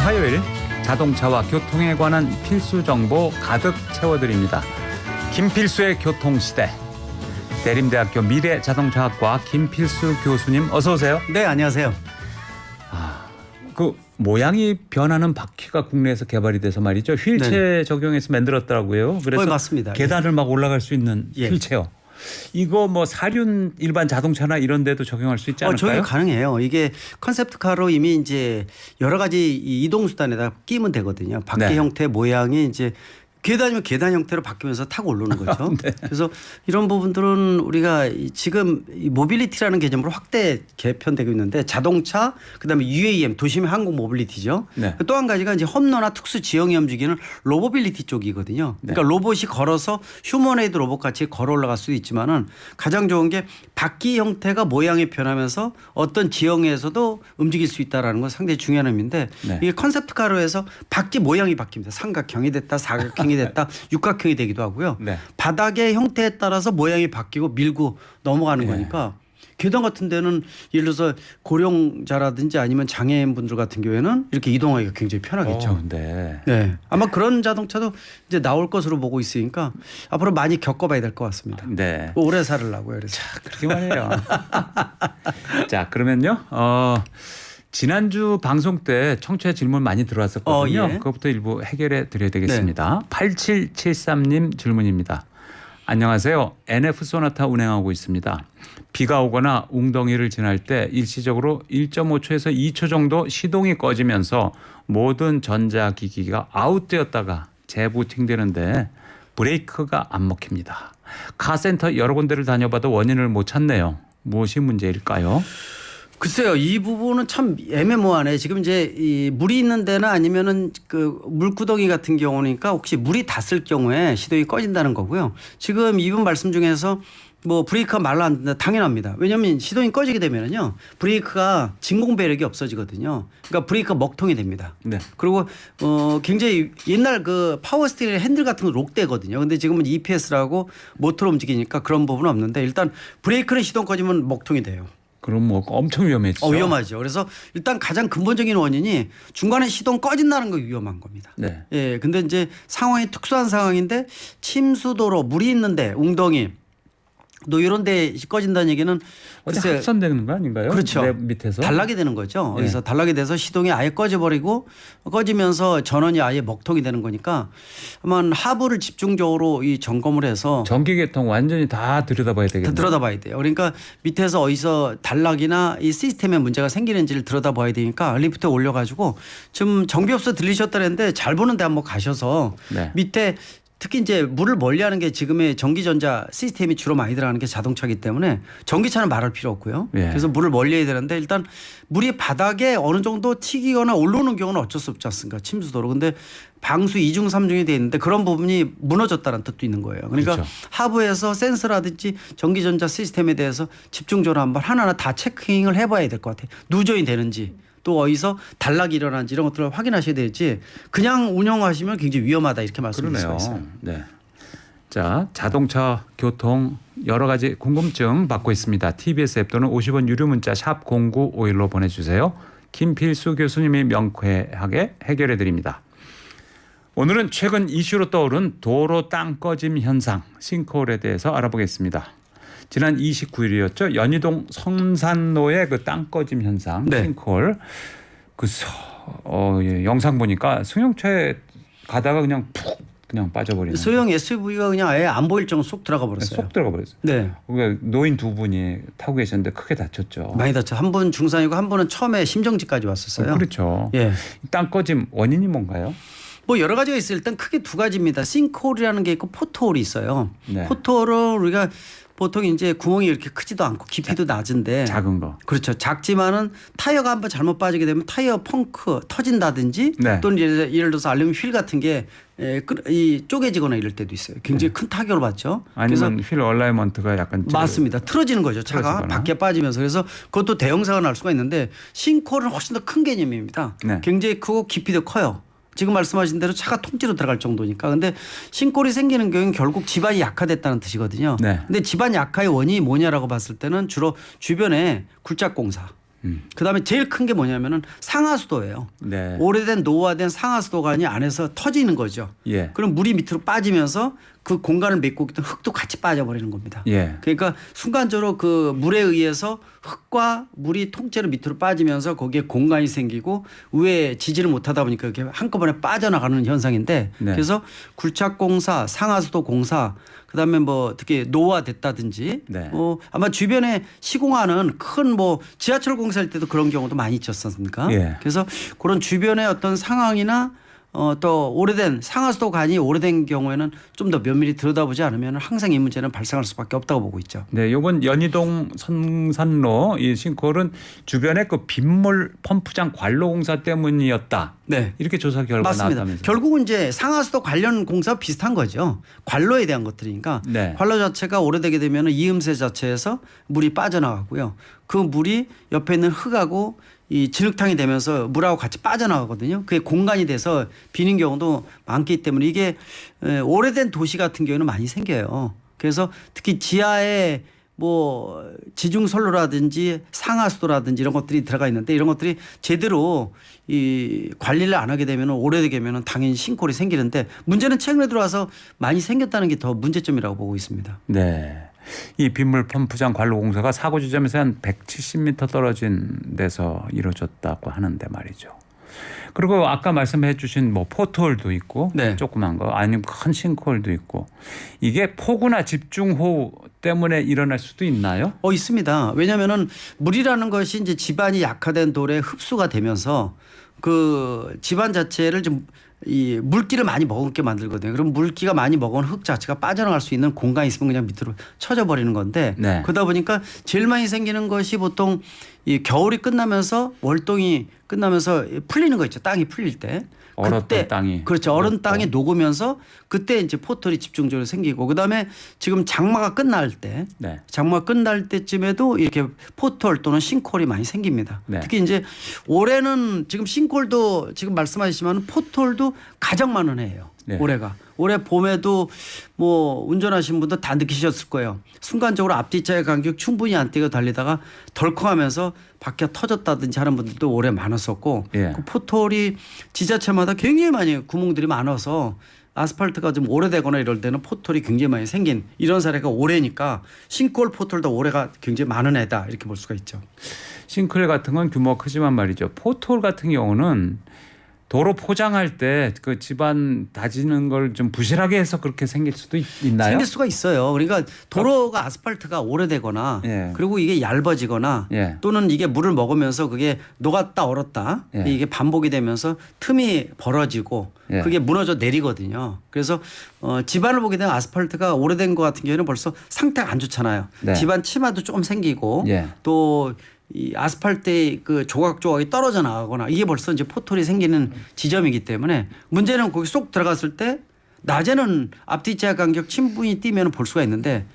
화요일 자동차와 교통에 관한 필수 정보 가득 채워드립니다. 김필수의 교통시대. 대림대학교 미래자동차학과 김필수 교수님 어서 오세요. 네, 안녕하세요. 그 모양이 변하는 바퀴가 국내에서 개발이 돼서 말이죠. 휠체어 네. 적용해서 만들었더라고요. 그래서 맞습니다. 계단을 막 올라갈 수 있는 예. 휠체어. 이거 뭐 사륜 일반 자동차나 이런 데도 적용할 수 있지 않을까요? 저희 가능해요. 이게 컨셉트카로 이미 이제 여러 가지 이동 수단에다 끼면 되거든요. 바퀴 네. 형태 모양이 이제 계단이면 계단 형태로 바뀌면서 타고 오르는 거죠. 네. 그래서 이런 부분들은 우리가 지금 이 모빌리티라는 개념으로 확대 개편되고 있는데 자동차 그다음에 UAM 도심의 항공 모빌리티죠. 네. 또 한 가지가 이제 험로나 특수 지형이 움직이는 로보빌리티 쪽이거든요. 그러니까 네. 로봇이 걸어서 휴머네이드 로봇 같이 걸어 올라갈 수도 있지만은 가장 좋은 게 바퀴 형태가 모양이 변하면서 어떤 지형에서도 움직일 수 있다라는 건 상당히 중요한 의미인데 네. 이게 컨셉트카로 해서 바퀴 모양이 바뀝니다. 삼각형이 됐다 사각형이 됐다 육각형이 되기도 하고요. 네. 바닥의 형태에 따라서 모양이 바뀌고 밀고 넘어가는 네. 거니까 계단 같은 데는 예를 들어서 고령자라든지 아니면 장애인분들 같은 경우에는 이렇게 이동하기가 굉장히 편하겠죠. 네. 네. 아마 그런 자동차도 이제 나올 것으로 보고 있으니까 앞으로 많이 겪어봐야 될 것 같습니다. 네. 오래 살으려고요. 그래서. 그렇게 말해요. 자, 그러면요. 지난주 방송 때 청취자 질문 많이 들어왔었거든요. 예. 그것부터 일부 해결해 드려야 되겠습니다. 8773님 질문입니다. 안녕하세요. NF 소나타 운행하고 있습니다. 비가 오거나 웅덩이를 지날 때 일시적으로 1.5초에서 2초 정도 시동이 꺼지면서 모든 전자기기가 아웃되었다가 재부팅되는데 브레이크가 안 먹힙니다. 카센터 여러 군데를 다녀봐도 원인을 못 찾네요. 무엇이 문제일까요? 글쎄요, 이 부분은 참 애매모호하네. 지금 이제 이 물이 있는 데나 아니면은 그 물구덩이 같은 경우니까 혹시 물이 닿았을 경우에 시동이 꺼진다는 거고요. 지금 이분 말씀 중에서 뭐 브레이크가 말로 안 된다 당연합니다. 왜냐하면 시동이 꺼지게 되면은요 브레이크가 진공 배력이 없어지거든요. 그러니까 브레이크가 먹통이 됩니다. 네. 그리고 굉장히 옛날 그 파워 스티어의 핸들 같은 거 록되거든요. 근데 지금은 EPS라고 모터로 움직이니까 그런 부분은 없는데 일단 브레이크는 시동 꺼지면 먹통이 돼요. 그럼 뭐 엄청 위험해지죠. 위험하죠. 그래서 일단 가장 근본적인 원인이 중간에 시동 꺼진다는 거 위험한 겁니다. 네. 예. 근데 이제 상황이 특수한 상황인데 침수도로 물이 있는데 웅덩이 또 이런 데 꺼진다는 얘기는 어디 글쎄 합선되는 거 아닌가요? 그렇죠. 내 밑에서 단락이 되는 거죠. 네. 그래서 단락이 돼서 시동이 아예 꺼져버리고 꺼지면서 전원이 아예 먹통이 되는 거니까 아마 하부를 집중적으로 이 점검을 해서 전기계통 완전히 다 들여다봐야 다 되겠네요. 들여다봐야 돼요. 그러니까 밑에서 어디서 단락이나 이 시스템에 문제가 생기는지를 들여다봐야 되니까 리프트에 올려가지고 지금 정비업소 들리셨다는데 잘 보는데 한번 가셔서 네. 밑에 특히 이제 물을 멀리하는 게 지금의 전기전자 시스템이 주로 많이 들어가는 게 자동차이기 때문에 전기차는 말할 필요 없고요. 예. 그래서 물을 멀리해야 되는데 일단 물이 바닥에 어느 정도 튀기거나 올라오는 경우는 어쩔 수 없지 않습니까? 침수도로. 근데 방수 2중 3중이 돼 있는데 그런 부분이 무너졌다는 뜻도 있는 거예요. 그러니까 그렇죠. 하부에서 센서라든지 전기전자 시스템에 대해서 집중적으로 한번 하나하나 다 체킹을 해봐야 될 것 같아요. 누전이 되는지 또 어디서 단락이 일어나는지 이런 것들을 확인하셔야 될지 그냥 운영하시면 굉장히 위험하다 이렇게 말씀드릴 수가 그러네요. 있어요. 네. 자, 자동차 교통 여러 가지 궁금증 받고 있습니다. TBS 앱 또는 50원 유료 문자 샵 0951로 보내주세요. 김필수 교수님이 명쾌하게 해결해 드립니다. 오늘은 최근 이슈로 떠오른 도로 땅 꺼짐 현상, 싱크홀에 대해서 알아보겠습니다. 지난 29일이었죠. 연희동 성산로의 그 땅 꺼짐 현상, 네. 싱크홀. 영상 보니까 승용차에 가다가 그냥 푹 그냥 빠져버리는. 소형 SUV가 그냥 아예 안 보일 정도 쏙 들어가 버렸어요. 쏙 들어가 버렸어요. 네. 그러니까 노인 두 분이 타고 계셨는데 크게 다쳤죠. 많이 다쳐. 한 분 중상이고 한 분은 처음에 심정지까지 왔었어요. 그렇죠. 예. 땅 꺼짐 원인이 뭔가요? 뭐 여러 가지가 있어요. 일단 크게 두 가지입니다. 싱크홀이라는 게 있고 포트홀이 있어요. 네. 포트홀은 우리가 보통 이제 구멍이 이렇게 크지도 않고 깊이도 낮은데 작은 거. 그렇죠. 작지만은 타이어가 한번 잘못 빠지게 되면 타이어 펑크 터진다든지 네. 또는 예를 들어서 알루미늄 휠 같은 게 이 쪼개지거나 이럴 때도 있어요. 굉장히 큰 타격을 받죠. 아니면 휠 얼라이먼트가 약간 맞습니다. 틀어지는 거죠. 차가 틀어지거나. 밖에 빠지면서. 그래서 그것도 대형 사고가 날 수가 있는데 싱크홀은 훨씬 더 큰 개념입니다. 네. 굉장히 크고 깊이도 커요. 지금 말씀하신 대로 차가 통째로 들어갈 정도니까. 근데 싱크홀이 생기는 경우는 결국 집안이 약화됐다는 뜻이거든요. 네. 근데 집안 약화의 원인이 뭐냐라고 봤을 때는 주로 주변에 굴착공사 그다음에 제일 큰 게 뭐냐면은 상하수도예요. 네. 오래된 노화된 상하수도관이 안에서 터지는 거죠. 예. 그럼 물이 밑으로 빠지면서 그 공간을 메꾸고 있던 흙도 같이 빠져버리는 겁니다. 예. 그러니까 순간적으로 그 물에 의해서 흙과 물이 통째로 밑으로 빠지면서 거기에 공간이 생기고 위에 지지를 못하다 보니까 이렇게 한꺼번에 빠져나가는 현상인데 네. 그래서 굴착공사, 상하수도 공사, 그다음에 뭐 특히 노화됐다든지 네. 아마 주변에 시공하는 큰 뭐 지하철 공사할 때도 그런 경우도 많이 있었지 않습니까? 예. 그래서 그런 주변의 어떤 상황이나 또 오래된 상하수도 간이 오래된 경우에는 좀 더 면밀히 들여다보지 않으면 항상 이 문제는 발생할 수밖에 없다고 보고 있죠. 네, 요번 연희동 성산로 이 싱크홀은 주변에 그 빗물 펌프장 관로 공사 때문이었다. 네. 이렇게 조사 결과 맞습니다. 나왔다면서요. 결국은 이제 상하수도 관련 공사와 비슷한 거죠. 관로에 대한 것들이니까 네. 관로 자체가 오래되게 되면 이음새 자체에서 물이 빠져나가고요. 그 물이 옆에 있는 흙하고 이 진흙탕이 되면서 물하고 같이 빠져나가거든요. 그게 공간이 돼서 비는 경우도 많기 때문에 이게 오래된 도시 같은 경우는 많이 생겨요. 그래서 특히 지하에 뭐 지중선로라든지 상하수도라든지 이런 것들이 들어가 있는데 이런 것들이 제대로 이 관리를 안 하게 되면 오래되게 되면 당연히 싱크홀이 생기는데 문제는 최근에 들어와서 많이 생겼다는 게 더 문제점이라고 보고 있습니다. 네. 이 빗물 펌프장 관로 공사가 사고 지점에서 한 170m 떨어진 데서 이루어졌다고 하는데 말이죠. 그리고 아까 말씀해 주신 뭐 포트홀도 있고 네. 조그만 거 아니면 큰 싱크홀도 있고 이게 폭우나 집중호우 때문에 일어날 수도 있나요? 있습니다. 왜냐하면은 물이라는 것이 이제 지반이 약화된 돌에 흡수가 되면서 그 지반 자체를 좀 이 물기를 많이 머금게 만들거든요. 그럼 물기가 많이 머금은 흙 자체가 빠져나갈 수 있는 공간이 있으면 그냥 밑으로 쳐져 버리는 건데 네. 그러다 보니까 제일 많이 생기는 것이 보통 이 겨울이 끝나면서 월동이 끝나면서 풀리는 거 있죠. 땅이 풀릴 때. 얼었던 땅이. 그렇죠. 얼은 녹고. 땅이 녹으면서 그때 이제 포털이 집중적으로 생기고 그다음에 지금 장마가 끝날 때 네. 장마 끝날 때쯤에도 이렇게 포털 또는 싱크홀이 많이 생깁니다. 네. 특히 이제 올해는 지금 싱크홀도 지금 말씀하시지만 포털도 가장 많은 해예요. 네. 올해가. 올해 봄에도 뭐 운전하신 분들 다 느끼셨을 거예요. 순간적으로 앞뒤차의 간격 충분히 안 띄고 달리다가 덜컹하면서 바퀴가 터졌다든지 하는 분들도 올해 많았었고 예. 그 포털이 지자체마다 굉장히 많이 구멍들이 많아서 아스팔트가 좀 오래되거나 이럴 때는 포털이 굉장히 많이 생긴 이런 사례가 올해니까 싱크홀 포털도 올해가 굉장히 많은 해다 이렇게 볼 수가 있죠. 싱크홀 같은 건 규모가 크지만 말이죠. 포트홀 같은 경우는 도로 포장할 때 그 집안 다지는 걸 좀 부실하게 해서 그렇게 생길 수도 있나요? 생길 수가 있어요. 그러니까 도로가 아스팔트가 오래되거나 예. 그리고 이게 얇아지거나 예. 또는 이게 물을 먹으면서 그게 녹았다 얼었다 예. 이게 반복이 되면서 틈이 벌어지고 예. 그게 무너져 내리거든요. 그래서 집안을 보게 되면 아스팔트가 오래된 것 같은 경우에는 벌써 상태가 안 좋잖아요. 네. 집안 치마도 조금 생기고 예. 또 이 아스팔트의 그 조각조각이 떨어져 나가거나 이게 벌써 이제 포털이 생기는 지점이기 때문에 문제는 거기 쏙 들어갔을 때 낮에는 앞뒤차 간격 충분히 뛰면 볼 수가 있는데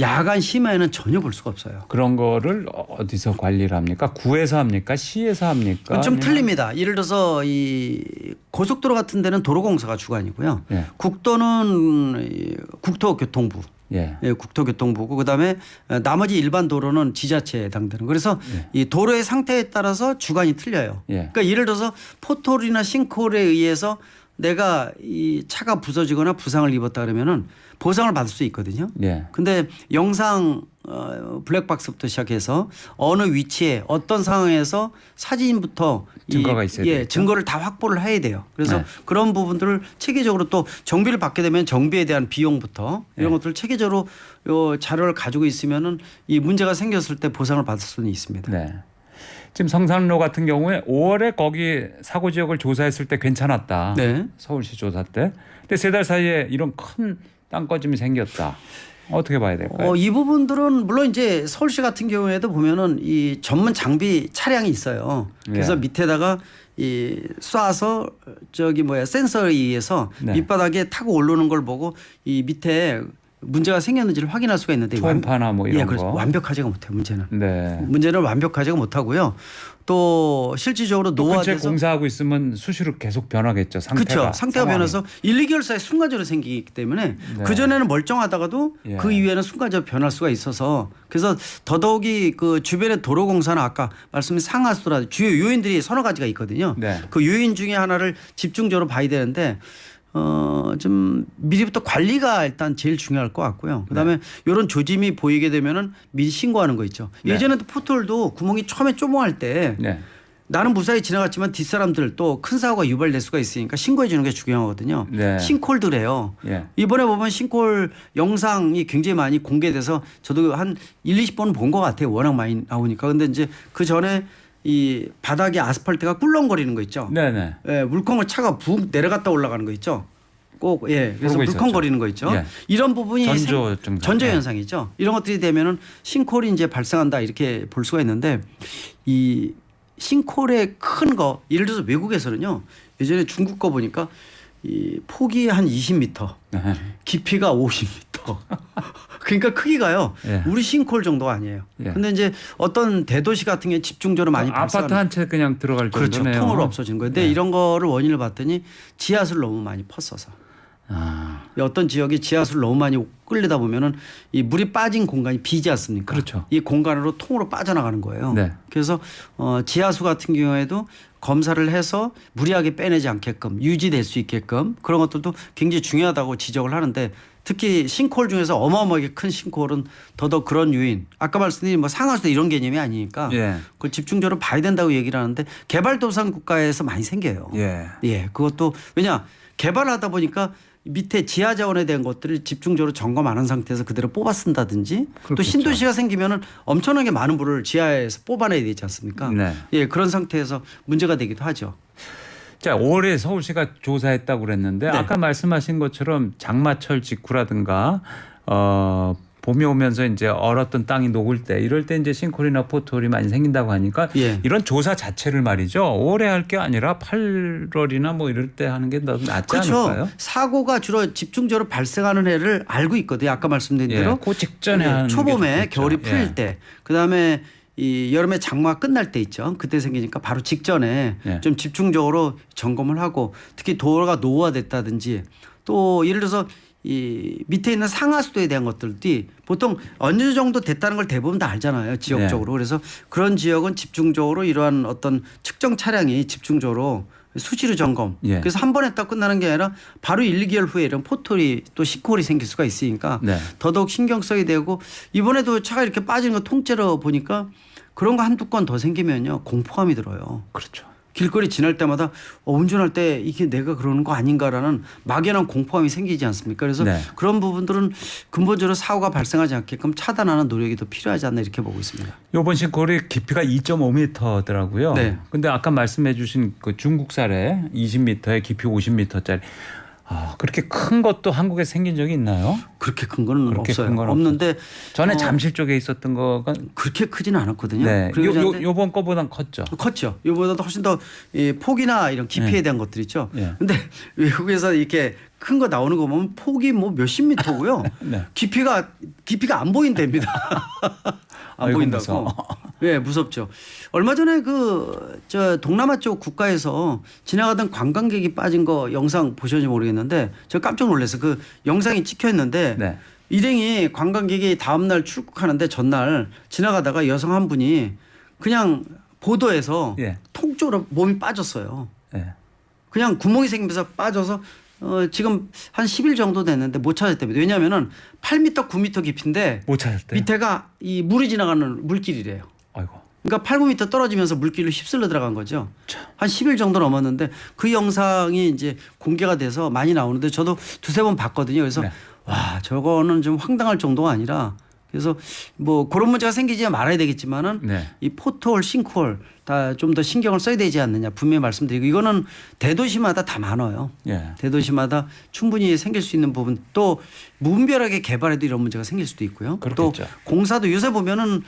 야간 심야에는 전혀 볼 수가 없어요. 그런 거를 어디서 관리를 합니까? 구에서 합니까? 시에서 합니까? 좀 아니면- 틀립니다. 예를 들어서 이 고속도로 같은 데는 도로공사가 주관이고요. 예. 국도는 이 국토교통부. 예. 예, 국토교통부고 그다음에 나머지 일반 도로는 지자체에 해당되는. 그래서 예. 이 도로의 상태에 따라서 주관이 틀려요. 예. 그러니까 예를 들어서 포털이나 싱크홀에 의해서 내가 이 차가 부서지거나 부상을 입었다 그러면은 보상을 받을 수 있거든요. 예. 근데 영상 블랙박스부터 시작해서 어느 위치에 어떤 상황에서 사진부터 증거가 있어야 되겠죠? 증거를 다 확보를 해야 돼요. 그래서 네. 그런 부분들을 체계적으로 또 정비를 받게 되면 정비에 대한 비용부터 이런 네. 것들을 체계적으로 요 자료를 가지고 있으면은 이 문제가 생겼을 때 보상을 받을 수는 있습니다. 네. 지금 성산로 같은 경우에 5월에 거기 사고 지역을 조사했을 때 괜찮았다. 네. 서울시 조사 때. 근데 3달 사이에 이런 큰 땅꺼짐이 생겼다. 어떻게 봐야 될까요? 이 부분들은 물론 이제 서울시 같은 경우에도 보면은 이 전문 장비 차량이 있어요. 그래서 네. 밑에다가 이 쏴서 저기 뭐야 센서에 의해서 네. 밑바닥에 타고 오르는 걸 보고 이 밑에 문제가 생겼는지를 확인할 수가 있는데 초음파나 뭐 이런 그래서 거. 완벽하지가 못해요. 문제는. 네. 문제는 완벽하지가 못하고요. 또 실질적으로 또 근처에 노화돼서 공사하고 있으면 수시로 계속 변하겠죠. 상태가. 그렇죠. 상태가 상황이. 변해서 1, 2개월 사이에 순간적으로 생기기 때문에 네. 그전에는 멀쩡하다가도 예. 그 이후에는 순간적으로 변할 수가 있어서 그래서 더더욱이 그 주변의 도로 공사는 아까 말씀드린 상하수도라 주요 요인들이 서너 가지가 있거든요. 네. 그 요인 중에 하나를 집중적으로 봐야 되는데 좀 미리부터 관리가 일단 제일 중요할 것 같고요. 그다음에 이런 조짐이 보이게 되면은 미리 신고하는 거 있죠. 네. 예전에도 포털도 구멍이 처음에 조명할 때 네. 나는 무사히 지나갔지만 뒷사람들 또 큰 사고가 유발될 수가 있으니까 신고해 주는 게 중요하거든요. 네. 싱크홀드래요. 예. 이번에 보면 싱크홀 영상이 굉장히 많이 공개돼서 저도 한 1, 20번 본 것 같아요. 워낙 많이 나오니까. 근데 이제 그 전에 이 바닥에 아스팔트가 꿀렁거리는 거 있죠. 네네. 예, 물컹을 차가 북 내려갔다 올라가는 거 있죠. 꼭 예, 그래서 그런 거 물컹거리는 거 있죠. 예. 이런 부분이 전조 증상. 전조 예. 현상이죠. 이런 것들이 되면은 싱크홀이 이제 발생한다 이렇게 볼 수가 있는데 이 싱크홀의 큰 거 예를 들어서 외국에서는요. 예전에 중국 거 보니까 이 폭이 한 20m, 네. 깊이가 50m. 그러니까 크기가요. 예. 우리 싱크홀 정도가 아니에요. 예. 근데 이제 어떤 대도시 같은 게 집중적으로 많이 아파트 발생하는 한 채 그냥 들어갈 그렇죠. 정도네요. 통으로 없어지는 거예요. 근데 네. 이런 거를 원인을 봤더니 지하수를 너무 많이 펐어서 아, 어떤 지역이 지하수를 너무 많이 끌리다 보면은 이 물이 빠진 공간이 비지 않습니까? 그렇죠. 이 공간으로 통으로 빠져나가는 거예요. 네. 그래서 지하수 같은 경우에도 검사를 해서 무리하게 빼내지 않게끔 유지될 수 있게끔 그런 것들도 굉장히 중요하다고 지적을 하는데 특히 싱크홀 중에서 어마어마하게 큰 싱크홀은 더더욱 그런 요인 아까 말씀드린 뭐 상하수도 이런 개념이 아니니까 예. 그걸 집중적으로 봐야 된다고 얘기를 하는데 개발도상 국가에서 많이 생겨요. 예. 예, 그것도 왜냐 개발하다 보니까 밑에 지하 자원에 대한 것들을 집중적으로 점검 안 한 상태에서 그대로 뽑아 쓴다든지 또 그렇겠죠. 신도시가 생기면은 엄청나게 많은 물을 지하에서 뽑아내야 되지 않습니까? 네. 예, 그런 상태에서 문제가 되기도 하죠. 자, 올해 서울시가 조사했다고 그랬는데 네. 아까 말씀하신 것처럼 장마철 직후라든가 봄이 오면서 이제 얼었던 땅이 녹을 때 이럴 때 이제 싱크홀이나 포트홀이 많이 생긴다고 하니까 예. 이런 조사 자체를 말이죠. 올해 할 게 아니라 8월이나 뭐 이럴 때 하는 게 더 낫지 그렇죠. 않을까요? 사고가 주로 집중적으로 발생하는 해를 알고 있거든요. 아까 말씀드린 예, 대로 그 직전에 하는 게 초봄에 좋겠죠. 겨울이 풀릴 예. 때 그다음에 이 여름에 장마가 끝날 때 있죠. 그때 생기니까 바로 직전에 예. 좀 집중적으로 점검을 하고 특히 도로가 노화됐다든지 또 예를 들어서 이 밑에 있는 상하수도에 대한 것들이 보통 어느 정도 됐다는 걸 대부분 다 알잖아요. 지역적으로. 그래서 그런 지역은 집중적으로 이러한 어떤 측정 차량이 집중적으로 수시로 점검. 예. 그래서 한 번 했다 끝나는 게 아니라 바로 1, 2개월 후에 이런 포털이 또 싱크홀이 생길 수가 있으니까 네. 더더욱 신경 써야 되고 이번에도 차가 이렇게 빠지는 거 통째로 보니까 그런 거 한두 건 더 생기면요 공포감이 들어요. 그렇죠. 길거리 지날 때마다 운전할 때 이게 내가 그러는 거 아닌가라는 막연한 공포감이 생기지 않습니까? 그래서 네. 그런 부분들은 근본적으로 사고가 발생하지 않게끔 차단하는 노력이 더 필요하지 않나 이렇게 보고 있습니다. 이번 싱크홀이 깊이가 2.5m더라고요. 네. 근데 아까 말씀해 주신 그 중국 사례 20m에 깊이 50m짜리 그렇게 큰 것도 한국에 생긴 적이 있나요? 그렇게 큰 거는 그렇게 없어요. 큰 건 없는데 전에 잠실 쪽에 있었던 거가 그렇게 크지는 않았거든요. 네. 그리고 그런데 요번 거보단 컸죠. 컸죠. 이보다도 훨씬 더 이 폭이나 이런 깊이에 대한 것들 있죠. 네. 근데 외국에서 이렇게 큰 거 나오는 거 보면 폭이 뭐 몇십 미터고요. 네. 깊이가 안 보인답니다. 안 아이고, 보인다고. 무서워. 예, 무섭죠. 얼마 전에 저 동남아 쪽 국가에서 지나가던 관광객이 빠진 거 영상 보셨는지 모르겠는데 저 깜짝 놀랐어요. 그 영상이 찍혀 있는데 네. 일행이 관광객이 다음 날 출국하는데 전날 지나가다가 여성 한 분이 그냥 보도에서 예. 통째로 몸이 빠졌어요. 네. 그냥 구멍이 생기면서 빠져서 지금 한 10일 정도 됐는데 못 찾았답니다. 왜냐하면은 8m, 9m 깊인데 못 찾았대요. 밑에가 이 물이 지나가는 물길이래요. 아이고. 그러니까 8, 9m 떨어지면서 물길로 휩쓸려 들어간 거죠. 한 10일 정도 넘었는데 그 영상이 이제 공개가 돼서 많이 나오는데 저도 두세 번 봤거든요. 그래서 네. 와 저거는 좀 황당할 정도가 아니라 그래서 뭐 그런 문제가 생기지 말아야 되겠지만은 네. 이 포트홀, 싱크홀 다 좀 더 신경을 써야 되지 않느냐 분명히 말씀드리고 이거는 대도시마다 다 많아요. 예. 대도시마다 충분히 생길 수 있는 부분 또 무분별하게 개발해도 이런 문제가 생길 수도 있고요. 또 그렇겠죠. 공사도 요새 보면은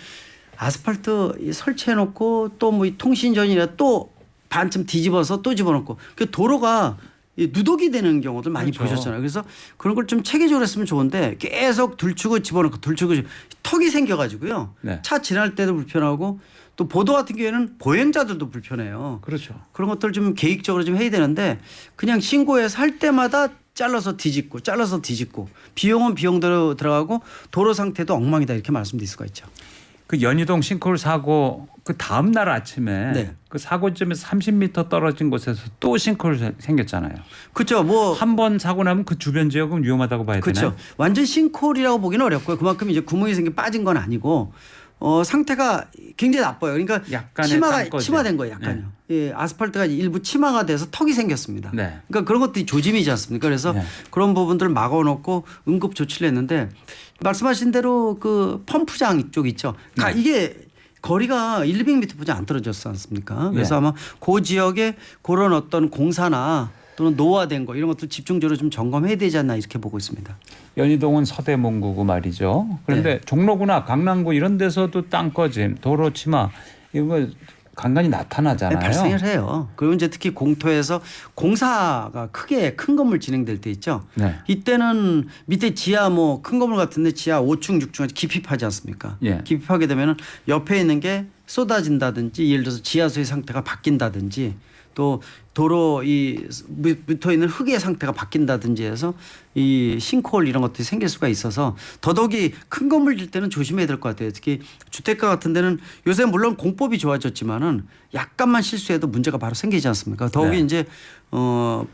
아스팔트 설치해놓고 또 뭐 통신전이나 또 반쯤 뒤집어서 또 집어넣고 그 도로가 이 누독이 되는 경우들 많이 그렇죠. 보셨잖아요. 그래서 그런 걸 좀 체계적으로 했으면 좋은데 계속 들추고 집어넣고 들추고 턱이 생겨가지고요. 네. 차 지날 때도 불편하고 또 보도 같은 경우에는 보행자들도 불편해요. 그렇죠. 그런 것들 좀 계획적으로 좀 해야 되는데 그냥 신고해서 할 때마다 잘라서 뒤집고 비용은 비용대로 들어가고 도로 상태도 엉망이다 이렇게 말씀드릴 수가 있죠. 그 연희동 싱크홀 사고 그 다음 날 아침에 네. 그 사고점에서 30m 떨어진 곳에서 또 싱크홀 생겼잖아요. 그렇죠. 뭐 한 번 사고 나면 그 주변 지역은 위험하다고 봐야 되나요? 그렇죠. 완전 싱크홀이라고 보기는 어렵고요. 그만큼 이제 구멍이 생겨 빠진 건 아니고 상태가 굉장히 나빠요. 그러니까 약간의 땅거지. 치마된 거예요. 약간요. 예, 아스팔트가 일부 치마가 돼서 턱이 생겼습니다. 네. 그러니까 그런 것들이 조짐이지 않습니까? 그래서 네. 그런 부분들을 막아놓고 응급 조치를 했는데 말씀하신 대로 그 펌프장 쪽 있죠. 네. 이게 거리가 200m 안 떨어졌지 않습니까? 그래서 네. 아마 그 지역에 그런 어떤 공사나 또는 노화된 거 이런 것들 집중적으로 좀 점검해야 되지 않나 이렇게 보고 있습니다. 연희동은 서대문구고 말이죠. 그런데 종로구나 강남구 이런 데서도 땅꺼짐, 도로 치마 이거 간간히 나타나잖아요. 발생을 해요. 그리고 이제 특히 공터에서 공사가 크게 큰 건물 진행될 때 있죠. 네. 이때는 밑에 지하 뭐 큰 건물 같은데 지하 5층, 6층 깊이 파지 않습니까? 예. 깊이 파게 되면은 옆에 있는 게 쏟아진다든지 예를 들어서 지하수의 상태가 바뀐다든지 또 도로 이 밑에 있는 흙의 상태가 바뀐다든지 해서 이 싱크홀 이런 것들이 생길 수가 있어서 더더욱이 큰 건물 질 때는 조심해야 될 것 같아요. 특히 주택가 같은 데는 요새 물론 공법이 좋아졌지만은 약간만 실수해도 문제가 바로 생기지 않습니까? 더욱이 네. 이제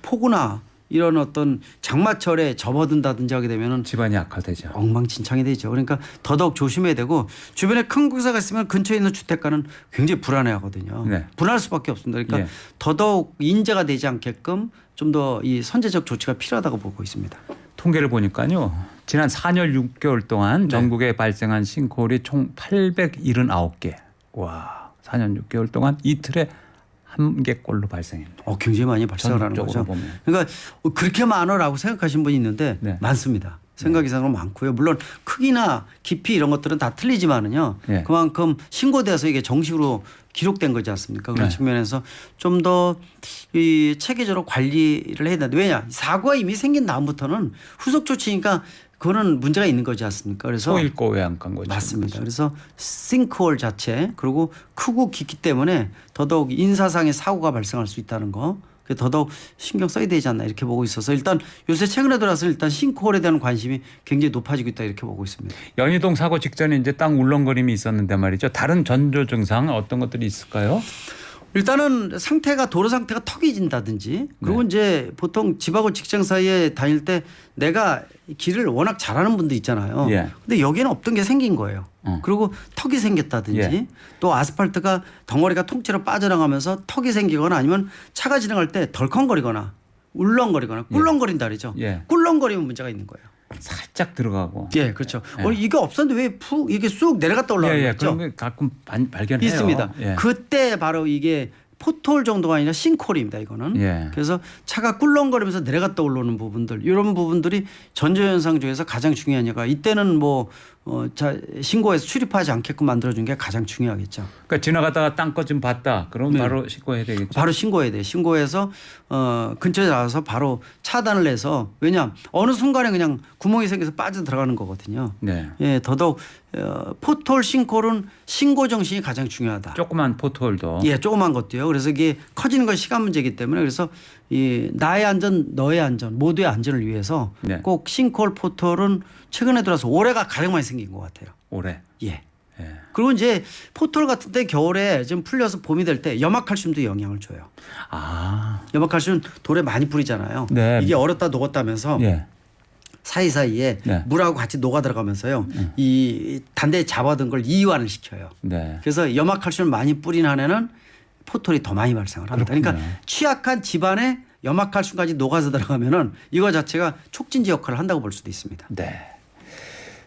폭우나 이런 어떤 장마철에 접어든다든지 하게 되면은 집안이 악화되죠. 엉망진창이 되죠. 그러니까 더더욱 조심해야 되고 주변에 큰 공사가 있으면 근처에 있는 주택가는 굉장히 불안해하거든요. 네. 불안할 수밖에 없습니다. 그러니까 예. 더더욱 인재가 되지 않게끔 좀 더 이 선제적 조치가 필요하다고 보고 있습니다. 통계를 보니까요. 지난 4년 6개월 동안 전국에 발생한 싱크홀이 총 879개. 와, 4년 6개월 동안 이틀에 한 개꼴로 발생했네요. 굉장히 많이 발생을 하는 전국적으로 거죠. 보면. 그러니까 그렇게 많아라고 생각하시는 분이 있는데 네. 많습니다. 생각 이상으로 많고요. 물론 크기나 깊이 이런 것들은 다 틀리지만은요. 네. 그만큼 신고돼서 이게 정식으로 기록된 거지 않습니까? 그런 네. 측면에서 좀 더 이 체계적으로 관리를 해야 되는데 왜냐 사고가 이미 생긴 다음부터는 후속 조치니까 그거는 문제가 있는 거지 않습니까? 그래서 또 읽고 왜 안 간 거죠? 맞습니다. 그래서 싱크홀 자체 그리고 크고 깊기 때문에 더더욱 인사상의 사고가 발생할 수 있다는 거 더더욱 신경 써야 되지 않나 이렇게 보고 있어서 일단 요새 최근에 들어서 일단 싱크홀에 대한 관심이 굉장히 높아지고 있다 이렇게 보고 있습니다. 연희동 사고 직전에 이제 땅 울렁거림이 있었는데 말이죠. 다른 전조 증상 어떤 것들이 있을까요? 일단은 도로 상태가 턱이 진다든지 그리고 네. 이제 보통 집하고 직장 사이에 다닐 때 내가 길을 워낙 잘하는 분도 있잖아요. 예. 근데 여기는 없던 게 생긴 거예요. 그리고 턱이 생겼다든지 예. 또 아스팔트가 덩어리가 통째로 빠져나가면서 턱이 생기거나 아니면 차가 지나갈 때 덜컹거리거나 울렁거리거나 꿀렁거린다 그러죠. 예. 꿀렁거리면 문제가 있는 거예요. 살짝 들어가고. 예, 그렇죠. 예. 이게 없었는데 왜 푹 이게 쑥 내려갔다 올라가는 예, 예. 거죠? 그런 게 가끔 발견해요. 있습니다. 예. 그때 바로 이게 포트홀 정도가 아니라 싱크홀입니다. 이거는. 예. 그래서 차가 꿀렁거리면서 내려갔다 올라오는 부분들 이런 부분들이 전조 현상 중에서 가장 중요하니까 이때는 뭐 신고해서 출입하지 않게끔 만들어준 게 가장 중요하겠죠. 그러니까 지나가다가 땅거 좀 봤다. 그럼 네. 바로 신고해야 되겠죠. 바로 신고해야 돼. 신고해서 근처에 나와서 바로 차단을 해서 왜냐 어느 순간에 그냥 구멍이 생겨서 빠져 들어가는 거거든요. 네. 예, 더더욱 포트홀 싱크홀은 신고 정신이 가장 중요하다. 조그만 포트홀도. 예, 조그만 것도요. 그래서 이게 커지는 건 시간 문제이기 때문에 그래서 이 나의 안전, 너의 안전, 모두의 안전을 위해서 네. 꼭 싱크홀 포털은 최근에 들어서 올해가 가장 많이 생긴 것 같아요. 올해. 예. 예. 그리고 이제 포털 같은 때 겨울에 좀 풀려서 봄이 될 때 염화칼슘도 영향을 줘요. 아. 염화칼슘 돌에 많이 뿌리잖아요. 네. 이게 얼었다 녹았다면서 예. 사이사이에 네. 물하고 같이 녹아 들어가면서요. 이 단대에 잡아둔 걸 이완을 시켜요. 네. 그래서 염화칼슘을 많이 뿌린 한에는 포털이 더 많이 발생을 합니다. 그렇군요. 그러니까 취약한 집안에 염화칼슘까지 녹아서 들어가면은 이거 자체가 촉진제 역할을 한다고 볼 수도 있습니다. 네.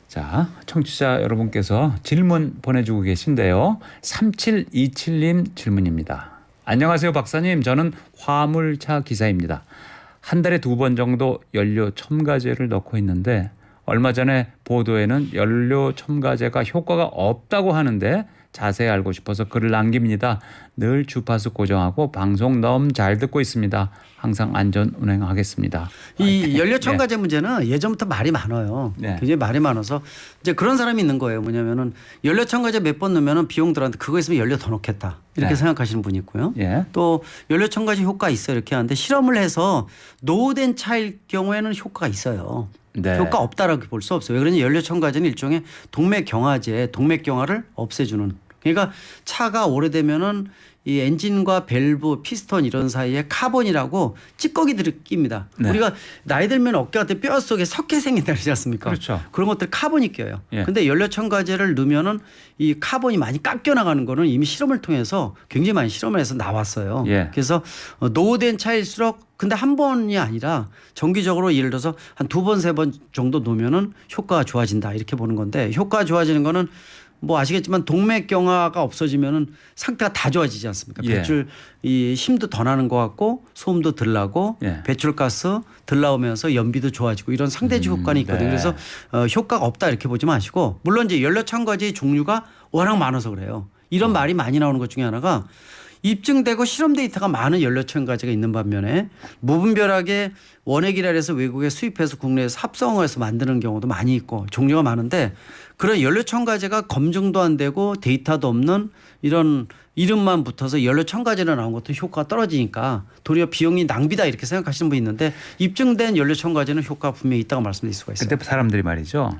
자, 청취자 여러분께서 질문 보내주고 계신데요. 3727님 질문입니다. 안녕하세요, 박사님. 저는 화물차 기사입니다. 한 달에 2번 정도 연료 첨가제를 넣고 있는데 얼마 전에 보도에는 연료 첨가제가 효과가 없다고 하는데 자세히 알고 싶어서 글을 남깁니다. 늘 주파수 고정하고 방송 너무 잘 듣고 있습니다. 항상 안전 운행하겠습니다. 이 연료첨가제 문제는 예전부터 말이 많아요. 네. 굉장히 말이 많아서 이제 그런 사람이 있는 거예요. 뭐냐면은 연료첨가제 몇 번 넣으면은 비용 들어는데 그거 있으면 연료 더 넣겠다 이렇게 네. 생각하시는 분이 있고요. 예. 또 연료첨가제 효과 있어요 이렇게 하는데 실험을 해서 노후된 차일 경우에는 효과가 있어요. 네. 효과 없다라고 볼 수 없어요. 왜 그러니 연료첨가제는 일종의 동맥경화제, 동맥경화를 없애주는. 그러니까 차가 오래되면은 이 엔진과 밸브, 피스톤 이런 사이에 카본이라고 찌꺼기들이 낍니다. 네. 우리가 나이 들면 어깨 같은 뼈 속에 석회 생긴다 그러지 않습니까? 그렇죠. 그런 것들 카본이 껴요. 예. 근데 연료첨가제를 넣으면은 이 카본이 많이 깎여 나가는 거는 이미 실험을 통해서 굉장히 많이 실험을 해서 나왔어요. 예. 그래서 노후된 차일수록 근데 한 번이 아니라 정기적으로 예를 들어서 한 두 번, 세 번 정도 놓으면은 효과가 좋아진다 이렇게 보는 건데 효과가 좋아지는 거는 뭐 아시겠지만 동맥경화가 없어지면은 상태가 다 좋아지지 않습니까? 예. 배출 이 힘도 더 나는 것 같고 소음도 덜 나고 예. 배출가스 덜 나오면서 연비도 좋아지고 이런 상대적 효과는 있거든요. 네. 그래서 효과가 없다 이렇게 보지 마시고 물론 이제 연료첨가제의 종류가 워낙 많아서 그래요. 이런 말이 많이 나오는 것 중에 하나가 입증되고 실험 데이터가 많은 연료첨가제가 있는 반면에 무분별하게 원액이라 해서 외국에 수입해서 국내에서 합성해서 만드는 경우도 많이 있고 종류가 많은데 그런 연료첨가제가 검증도 안 되고 데이터도 없는 이런 이름만 붙어서 연료첨가제로 나온 것도 효과가 떨어지니까 도리어 비용이 낭비다 이렇게 생각하시는 분이 있는데 입증된 연료첨가제는 효과가 분명히 있다고 말씀드릴 수가 있어요. 근데 사람들이 말이죠.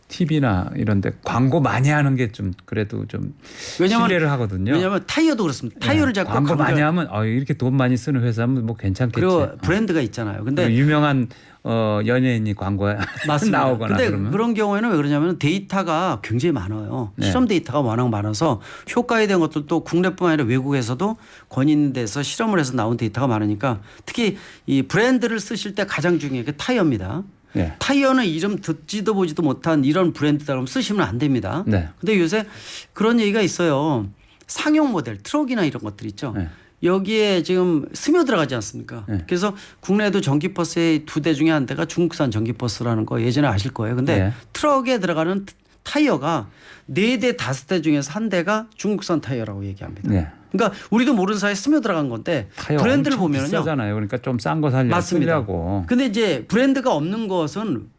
TV나 이런 데 광고 많이 하는 게 좀 그래도 좀 신뢰를 하거든요. 왜냐하면 타이어도 그렇습니다. 타이어를 자꾸 광고 많이 하면 이렇게 돈 많이 쓰는 회사면 뭐 괜찮겠지. 그리고 브랜드가 있잖아요. 근데 유명한 연예인이 광고에 맞습니다. 나오거나 근데 그러면 그런 경우에는 왜 그러냐면 데이터가 굉장히 많아요. 네. 실험 데이터가 워낙 많아서 효과에 대한 것들도 국내뿐만 아니라 외국에서도 권위 있는 데서 실험을 해서 나온 데이터가 많으니까 특히 이 브랜드를 쓰실 때 가장 중요한 게 타이어입니다. 네. 타이어는 이름 듣지도 보지도 못한 이런 브랜드다 그러면 쓰시면 안 됩니다. 네. 근데 요새 그런 얘기가 있어요. 상용 모델, 트럭이나 이런 것들 있죠. 네. 여기에 지금 스며들어가지 않습니까? 네. 그래서 국내에도 전기버스의 2대 중에 한 대가 중국산 전기버스라는 거 예전에 아실 거예요. 근데 네. 트럭에 들어가는 타이어가 4대, 5대 중에서 한 대가 중국산 타이어라고 얘기합니다. 네. 그러니까 우리도 모르는 사이에 스며들어간 건데 타이어 브랜드를 엄청 보면은요. 비싸잖아요. 그러니까 좀 싼 거 살려고. 근데 이제 브랜드가 없는 것은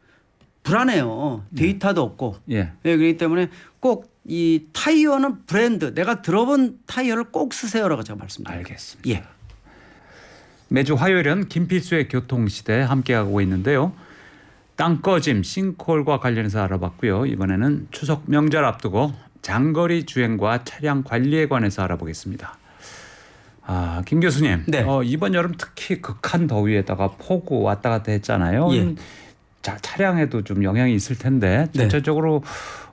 불안해요. 데이터도 없고. 예. 네, 그렇기 때문에 꼭 이 타이어는 브랜드 내가 들어본 타이어를 꼭 쓰세요라고 제가 말씀드립니다. 알겠습니다. 예. 매주 화요일은 김필수의 교통시대 함께하고 있는데요. 땅꺼짐, 싱크홀과 관련해서 알아봤고요. 이번에는 추석 명절 앞두고 장거리 주행과 차량 관리에 관해서 알아보겠습니다. 김 교수님, 네. 이번 여름 특히 극한 더위에다가 폭우 왔다 갔다 했잖아요. 예. 차량에도 좀 영향이 있을 텐데 네. 전체적으로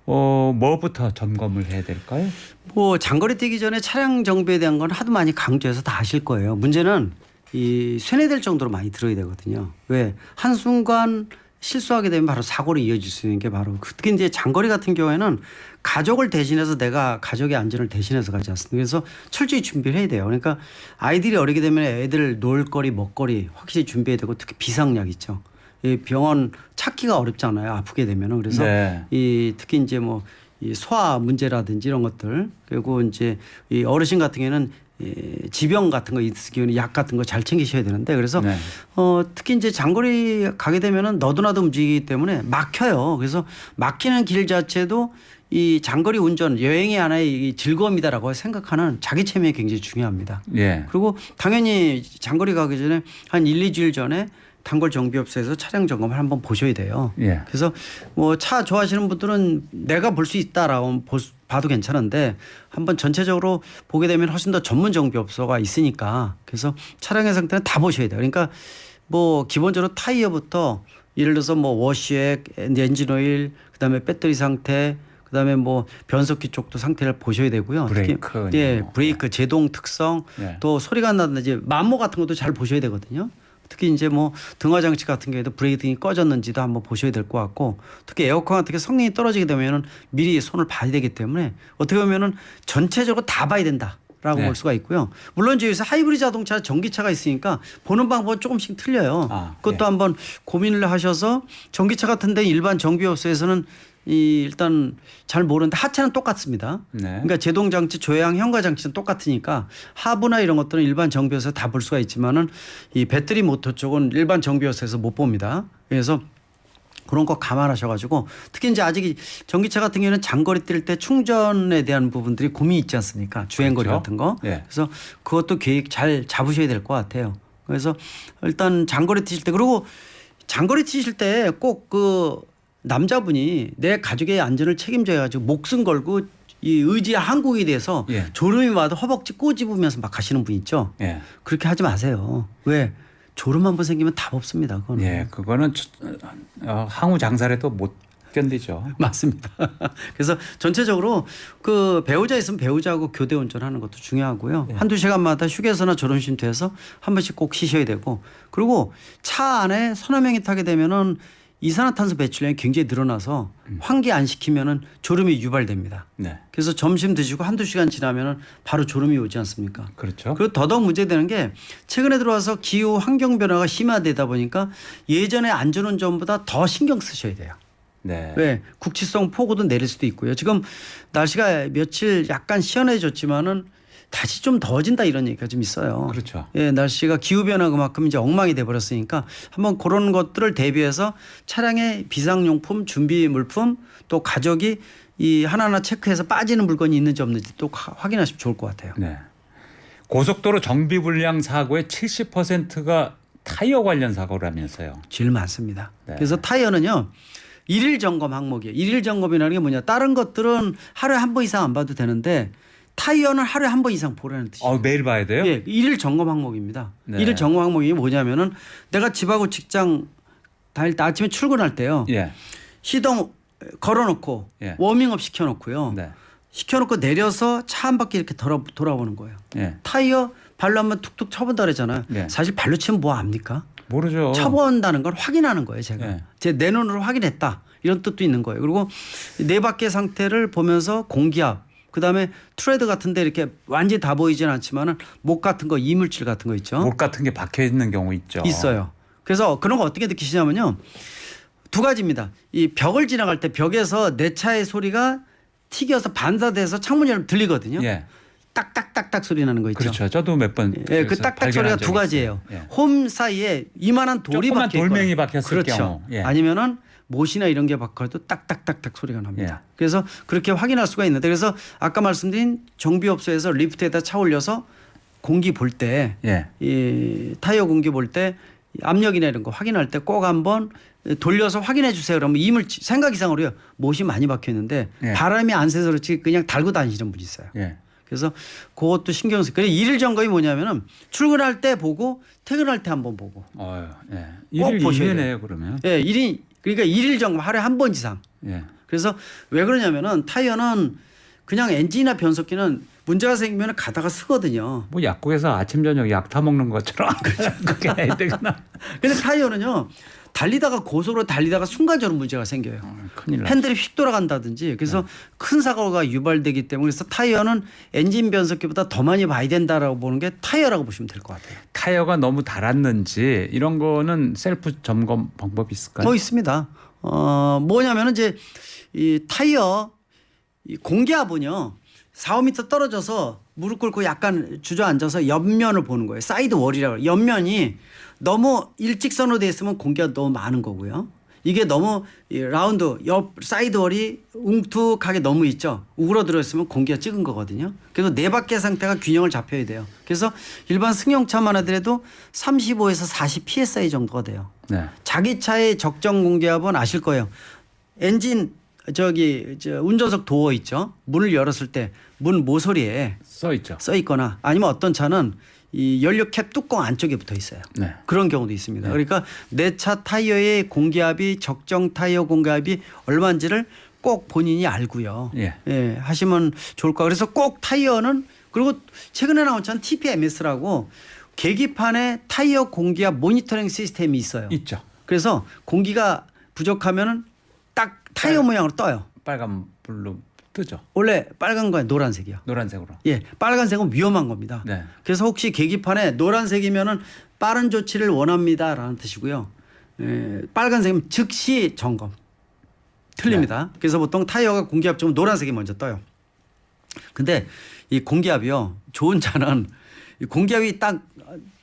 뭐부터 점검을 해야 될까요? 뭐 장거리 뛰기 전에 차량 정비에 대한 건 하도 많이 강조해서 다 아실 거예요. 문제는 이 쇠뇌될 정도로 많이 들어야 되거든요. 왜 한순간 실수하게 되면 바로 사고로 이어질 수 있는 게 바로 특히 이제 장거리 같은 경우에는 가족을 대신해서 내가 가족의 안전을 대신해서 가지 않습니까? 그래서 철저히 준비를 해야 돼요. 그러니까 아이들이 어리게 되면 애들 놀 거리 먹거리 확실히 준비해야 되고 특히 비상약 있죠. 이 병원 찾기가 어렵잖아요. 아프게 되면은. 그래서 네. 이 특히 이제 뭐 이 소화 문제라든지 이런 것들 그리고 이제 이 어르신 같은 경우에는 지병 같은 거 있을 경우는 약 같은 거 잘 챙기셔야 되는데 그래서 네. 특히 이제 장거리 가게 되면은 너도나도 움직이기 때문에 막혀요. 그래서 막히는 길 자체도 이 장거리 운전 여행의 하나의 즐거움이다라고 생각하는 자기 체면이 굉장히 중요합니다. 예. 그리고 당연히 장거리 가기 전에 한 1, 2주일 전에 단골 정비업소에서 차량 점검을 한번 보셔야 돼요. 예. 그래서 뭐 차 좋아하시는 분들은 내가 볼 수 있다라고 봐도 괜찮은데 한번 전체적으로 보게 되면 훨씬 더 전문 정비업소가 있으니까 그래서 차량의 상태는 다 보셔야 돼요. 그러니까 뭐 기본적으로 타이어부터 예를 들어서 뭐 워시액, 엔진오일, 그다음에 배터리 상태, 그다음에 뭐 변속기 쪽도 상태를 보셔야 되고요. 브레이크, 특히 예, 브레이크 제동 특성, 예. 또 소리가 난다든지 마모 같은 것도 잘 보셔야 되거든요. 특히 이제 뭐 등화 장치 같은 경우에도 브레이크 등이 꺼졌는지도 한번 보셔야 될 것 같고 특히 에어컨 같은 게 성능이 떨어지게 되면은 미리 손을 봐야 되기 때문에 어떻게 보면은 전체적으로 다 봐야 된다라고 네. 볼 수가 있고요. 물론 이제 요새 하이브리드 자동차, 전기차가 있으니까 보는 방법은 조금씩 틀려요. 그것도 예. 한번 고민을 하셔서 전기차 같은 데 일반 정비업소에서는 일단 잘 모르는데 하체는 똑같습니다. 네. 그러니까 제동 장치, 조향, 현가 장치는 똑같으니까 하부나 이런 것들은 일반 정비업소에서 다 볼 수가 있지만은 이 배터리 모터 쪽은 일반 정비업소에서 못 봅니다. 그래서 그런 거 감안하셔가지고 특히 이제 아직 전기차 같은 경우에는 장거리 뛸 때 충전에 대한 부분들이 고민이 있지 않습니까? 주행거리 그렇죠. 같은 거. 예. 그래서 그것도 계획 잘 잡으셔야 될 것 같아요. 그래서 일단 장거리 뛰실 때 그리고 장거리 뛰실 때 꼭 그 남자분이 내 가족의 안전을 책임져야 가지고 목숨 걸고 이 의지의 항공에 대해서 예. 졸음이 와도 허벅지 꼬집으면서 막 가시는 분 있죠. 예. 그렇게 하지 마세요. 왜? 졸음 한 번 생기면 답 없습니다. 그거는. 예, 그거는 항우 장사라도 못 견디죠. 맞습니다. 그래서 전체적으로 그 배우자 있으면 배우자하고 교대 운전하는 것도 중요하고요. 네. 한두 시간마다 휴게소나 졸음쉼터에서 한 번씩 꼭 쉬셔야 되고 그리고 차 안에 서너 명이 타게 되면은 이산화탄소 배출량이 굉장히 늘어나서 환기 안 시키면은 졸음이 유발됩니다. 네, 그래서 점심 드시고 한두 시간 지나면은 바로 졸음이 오지 않습니까? 그렇죠. 그리고 더더욱 문제되는 게 최근에 들어와서 기후 환경 변화가 심화되다 보니까 예전의 안전운전보다 더 신경 쓰셔야 돼요. 네, 왜 국지성 폭우도 내릴 수도 있고요. 지금 날씨가 며칠 약간 시원해졌지만은 다시 좀 더워진다 이런 얘기가 좀 있어요. 그렇죠. 예, 날씨가 기후 변화 그만큼 이제 엉망이 돼 버렸으니까 한번 그런 것들을 대비해서 차량의 비상용품, 준비 물품 또 가족이 이 하나하나 체크해서 빠지는 물건이 있는지 없는지 또 확인하시면 좋을 것 같아요. 네. 고속도로 정비 불량 사고의 70%가 타이어 관련 사고라면서요. 제일 많습니다. 네. 그래서 타이어는요. 일일 점검 항목이에요. 일일 점검이라는 게 뭐냐. 다른 것들은 하루에 한 번 이상 안 봐도 되는데 타이어는 하루에 한 번 이상 보라는 뜻이에요. 매일 봐야 돼요? 예, 일일 점검 항목입니다. 네. 일일 점검 항목이 뭐냐면은 내가 집하고 직장 다닐 때 아침에 출근할 때요. 예. 시동 걸어놓고 예. 워밍업 시켜놓고요. 네. 시켜놓고 내려서 차 한 바퀴 이렇게 돌아보는 거예요. 예. 타이어 발로 한번 툭툭 쳐본다 그랬잖아요. 예. 사실 발로 치면 뭐 압니까? 모르죠. 쳐본다는 걸 확인하는 거예요. 제가 예. 제 내 눈으로 확인했다 이런 뜻도 있는 거예요. 그리고 네 바퀴 상태를 보면서 공기압 그다음에 트레드 같은데 이렇게 완전히 다 보이지는 않지만은 목 같은 거 이물질 같은 거 있죠. 목 같은 게 박혀 있는 경우 있죠. 있어요. 그래서 그런 거 어떻게 느끼시냐면요. 두 가지입니다. 이 벽을 지나갈 때 벽에서 내 차의 소리가 튀겨서 반사돼서 창문 열면 들리거든요. 예. 딱딱딱딱 소리 나는 거 있죠. 그렇죠. 저도 몇 번. 예, 그 딱딱 소리가 두 가지예요. 예. 홈 사이에 이만한 돌이 조그만 박혀 있거나 돌멩이 박혔을 그렇죠. 경우. 예. 아니면은 못이나 이런 게 박혀도 딱딱딱딱 소리가 납니다. 예. 그래서 그렇게 확인할 수가 있는데 그래서 아까 말씀드린 정비업소에서 리프트에다 차 올려서 공기 볼 때 예. 이 타이어 공기 볼 때 압력이나 이런 거 확인할 때 꼭 한번 돌려서 확인해 주세요. 그러면 이물질 생각 이상으로요. 못이 많이 박혀 있는데 예. 바람이 안 새서 그렇지 그냥 달고 다니시는 분이 있어요. 예. 그래서 그것도 신경 쓰고. 그래 일일 점검이 뭐냐면은 출근할 때 보고 퇴근할 때 한번 보고. 예. 꼭 일일 보셔야 이내네요, 그러면. 예, 그러니까 일일 점검 하루에 한 번 이상. 예. 그래서 왜 그러냐면은 타이어는 그냥 엔진이나 변속기는 문제가 생기면 가다가 쓰거든요. 뭐 약국에서 아침 저녁 약 타 먹는 것처럼 그게 해야 되구나. 근데 타이어는요. 달리다가 고속으로 달리다가 순간적으로 문제가 생겨요. 큰일 나. 핸들이 휙 돌아간다든지 그래서 큰 사고가 유발되기 때문에 그래서 타이어는 엔진 변속기보다 더 많이 봐야 된다라고 보는 게 타이어라고 보시면 될 것 같아요. 타이어가 너무 닳았는지 이런 거는 셀프 점검 방법이 있을까요? 있습니다. 뭐냐면은 이제 이 타이어 이 공기압은요 4, 5m 떨어져서 무릎 꿇고 약간 주저앉아서 옆면을 보는 거예요. 사이드 월이라고 해요. 옆면이 너무 일직선으로 돼 있으면 공기가 너무 많은 거고요. 이게 너무 이 라운드 옆 사이드 월이 웅툭하게 너무 있죠. 우그러들어 있으면 공기가 적은 거거든요. 그래서 네 바퀴 상태가 균형을 잡혀야 돼요. 그래서 일반 승용차만 하더라도 35에서 40 psi 정도가 돼요. 네. 자기 차의 적정 공기압은 아실 거예요. 엔진 운전석 도어 있죠. 문을 열었을 때 문 모서리에 써 있죠. 써 있거나 아니면 어떤 차는 이 연료 캡 뚜껑 안쪽에 붙어 있어요. 네. 그런 경우도 있습니다. 그러니까 내 차 타이어의 공기압이 적정 타이어 공기압이 얼마인지를 꼭 본인이 알고요. 예. 하시면 좋을 거예요. 그래서 꼭 타이어는 그리고 최근에 나온 차는 TPMS라고 계기판에 타이어 공기압 모니터링 시스템이 있어요. 있죠. 그래서 공기가 부족하면은 딱 타이어 모양으로 떠요. 빨간 불로 뜨죠. 원래 빨간 거에 노란색이요. 노란색으로. 예, 빨간색은 위험한 겁니다. 네. 그래서 혹시 계기판에 노란색이면은 빠른 조치를 원합니다라는 뜻이고요. 빨간색이면 즉시 점검. 틀립니다. 그래서 보통 타이어가 공기압 좀 노란색이 먼저 떠요. 근데 이 공기압이요. 좋은 차는 이 공기압이 딱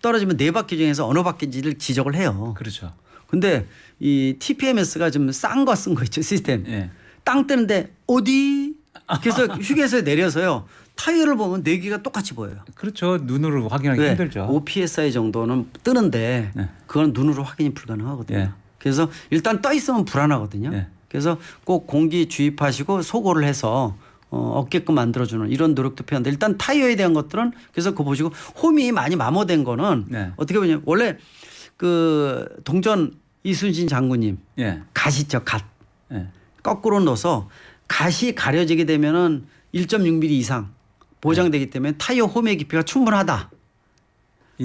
떨어지면 네 바퀴 중에서 어느 바퀴인지를 지적을 해요. 그렇죠. 근데 이 TPMS가 좀 싼 거 쓴 거 있죠 시스템. 예. 땅 뜨는데 어디? 그래서 휴게소에 내려서요. 타이어를 보면 네 개가 똑같이 보여요. 그렇죠. 눈으로 확인하기 왜? 힘들죠. OPSI 정도는 뜨는데 네. 그건 눈으로 확인이 불가능하거든요. 예. 그래서 일단 떠 있으면 불안하거든요. 예. 그래서 꼭 공기 주입하시고 소고를 해서 없게끔 만들어주는 이런 노력도 필요한데 일단 타이어에 대한 것들은 그래서 그거 보시고 홈이 많이 마모된 거는 네. 어떻게 보냐면 원래 그 동전 이순신 장군님 예. 갓 있죠 갓 예. 거꾸로 넣어서 갓이 가려지게 되면은 1.6mm 이상 보장되기 때문에 타이어 홈의 깊이가 충분하다.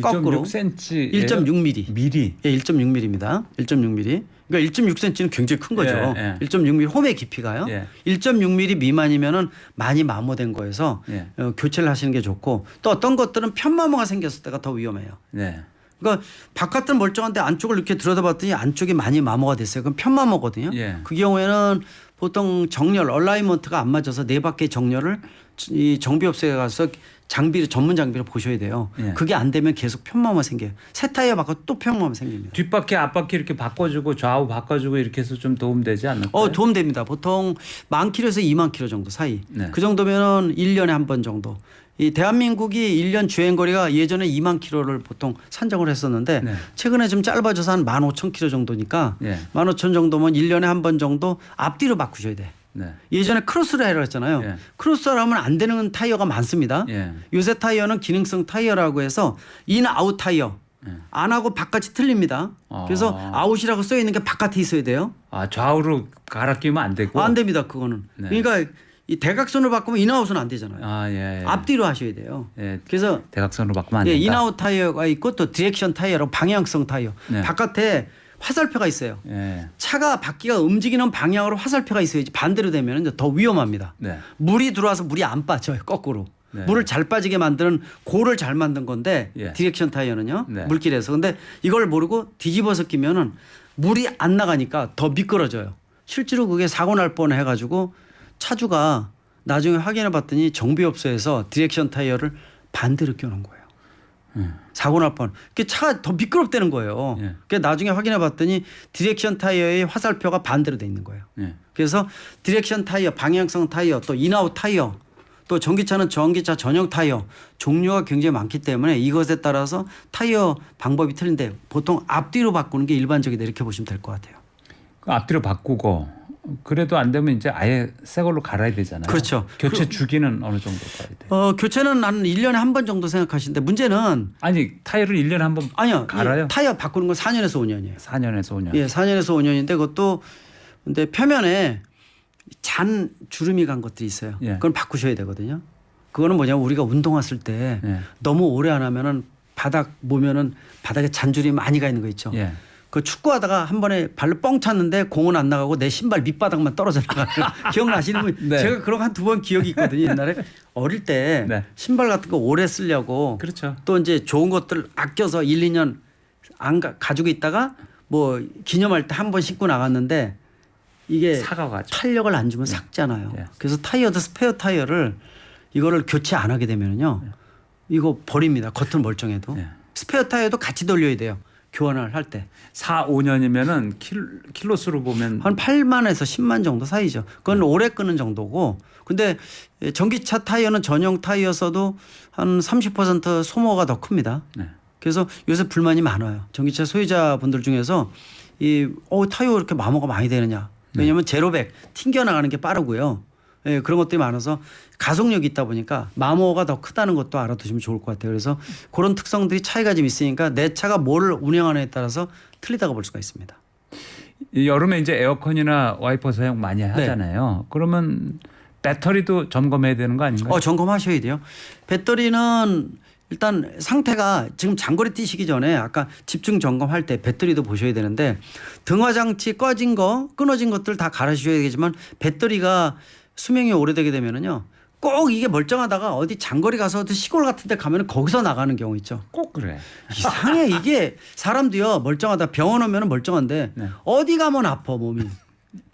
거꾸로 1.6cm. 1.6mm. 미리. 예, 1.6mm입니다. 1.6mm. 그러니까 1.6cm는 굉장히 큰 거죠. 예, 예. 1.6mm 홈의 깊이가요. 예. 1.6mm 미만이면은 많이 마모된 거여서 예. 교체를 하시는 게 좋고 또 어떤 것들은 편마모가 생겼을 때가 더 위험해요. 네. 그러니까 바깥은 멀쩡한데 안쪽을 이렇게 들여다봤더니 안쪽이 많이 마모가 됐어요. 그럼 편마모거든요. 예. 그 경우에는 보통 정렬 얼라이먼트가 안 맞아서 네 바퀴 정렬을 이 정비업소에 가서 장비를 전문 장비를 보셔야 돼요. 예. 그게 안 되면 계속 편마모 생겨요. 새 타이어 바꿔 또 편마모 생깁니다. 뒷바퀴 앞바퀴 이렇게 바꿔주고 좌우 바꿔주고 이렇게 해서 좀 도움되지 않을까요? 도움됩니다. 보통 10,000km에서 20,000km 정도 사이. 네. 그 정도면은 1년에 한 번 정도. 이 대한민국이 1년 주행 거리가 예전에 20,000km를 보통 산정을 했었는데 네. 최근에 좀 짧아져서 한 15,000km 정도니까 예. 15,000 정도면 1년에 한 번 정도 앞뒤로 바꾸셔야 돼. 네. 예전에 크로스를 하라고 했잖아요. 예. 크로스를 하면 안 되는 타이어가 많습니다. 예. 요새 타이어는 기능성 타이어라고 해서 인 아웃 타이어 안 하고 바깥이 틀립니다. 그래서 아웃이라고 써 있는 게 바깥에 있어야 돼요. 아 좌우로 갈아 끼우면 안 되고. 안 됩니다. 그거는. 네. 그러니까 이 대각선으로 바꾸면 인아웃은 안 되잖아요. 아 예. 예. 앞뒤로 하셔야 돼요. 예. 그래서 대각선으로 바꾸면 안 예, 된다. 인아웃 타이어가 있고 또 디렉션 타이어라고 방향성 타이어. 네. 바깥에 화살표가 있어요. 예. 차가 바퀴가 움직이는 방향으로 화살표가 있어야지 반대로 되면 이제 더 위험합니다. 네. 물이 들어와서 물이 안 빠져요. 거꾸로. 네. 물을 잘 빠지게 만드는 고를 잘 만든 건데 예. 디렉션 타이어는요. 네. 물길에서. 근데 이걸 모르고 뒤집어서 끼면은 물이 안 나가니까 더 미끄러져요. 실제로 그게 사고 날 뻔 해가지고 차주가 나중에 확인해 봤더니 정비업소에서 디렉션 타이어를 반대로 껴놓은 거예요. 사고 날 뻔. 그 차가 더 미끄럽다는 거예요. 예. 그 나중에 확인해 봤더니 디렉션 타이어의 화살표가 반대로 돼 있는 거예요. 예. 그래서 디렉션 타이어, 방향성 타이어, 또 인아웃 타이어, 또 전기차는 전기차 전용 타이어 종류가 굉장히 많기 때문에 이것에 따라서 타이어 방법이 틀린데 보통 앞뒤로 바꾸는 게 일반적이다 이렇게 보시면 될 것 같아요. 그 앞뒤로 바꾸고 그래도 안 되면 이제 아예 새 걸로 갈아야 되잖아요. 그렇죠. 교체 주기는 어느 정도 가야 돼요? 교체는 한 1년에 한 번 정도 생각하시는데 문제는 아니 타이어를 1년에 한 번 아니요. 갈아요? 이 타이어 바꾸는 건 4년에서 5년이에요. 4년에서 5년. 예, 4년에서 5년인데 그것도 근데 표면에 잔 주름이 간 것들이 있어요. 예. 그건 바꾸셔야 되거든요. 그거는 뭐냐면 우리가 운동 왔을 때 예. 너무 오래 안 하면은 바닥 보면은 바닥에 잔줄이 많이 가 있는 거 있죠. 예. 그 축구하다가 한 번에 발로 뻥 찼는데 공은 안 나가고 내 신발 밑바닥만 떨어져 나가요. 기억나시는 분? 네. 제가 그런 거 한 두 번 기억이 있거든요. 옛날에 어릴 때 네. 신발 같은 거 오래 쓰려고 그렇죠. 또 이제 좋은 것들 아껴서 1, 2년 안 가지고 있다가 뭐 기념할 때 한 번 신고 나갔는데 이게 사가가지고. 탄력을 안 주면 삭잖아요. 예. 그래서 타이어도 스페어 타이어를 이거를 교체 안 하게 되면요. 이거 버립니다. 겉은 멀쩡해도. 예. 스페어 타이어도 같이 돌려야 돼요. 교환을 할 때. 4, 5년이면은 킬로수로 보면 한 8만에서 10만 정도 사이죠. 그건 오래 끄는 정도고. 근데 전기차 타이어는 전용 타이어서도 한 30% 소모가 더 큽니다. 네. 그래서 요새 불만이 많아요. 전기차 소유자분들 중에서 타이어 이렇게 마모가 많이 되느냐. 왜냐하면 제로백 튕겨 나가는 게 빠르고요. 예, 그런 것들이 많아서 가속력이 있다 보니까 마모가 더 크다는 것도 알아두시면 좋을 것 같아요. 그래서 그런 특성들이 차이가 좀 있으니까 내 차가 뭘 운영하느냐에 따라서 틀리다고 볼 수가 있습니다. 이 여름에 이제 에어컨이나 와이퍼 사용 많이 하잖아요. 그러면 배터리도 점검해야 되는 거 아닌가요? 점검하셔야 돼요. 배터리는 일단 상태가 지금 장거리 뛰시기 전에 아까 집중 점검할 때 배터리도 보셔야 되는데 등화 장치 꺼진 거 끊어진 것들 다 갈아주셔야 되겠지만 배터리가 수명이 오래되게 되면은요 꼭 이게 멀쩡하다가 어디 장거리 가서 어디 시골 같은 데 가면 거기서 나가는 경우 있죠. 꼭 그래. 이상해. 이게 사람도요 멀쩡하다 병원 오면 멀쩡한데 네. 어디 가면 아파 몸이.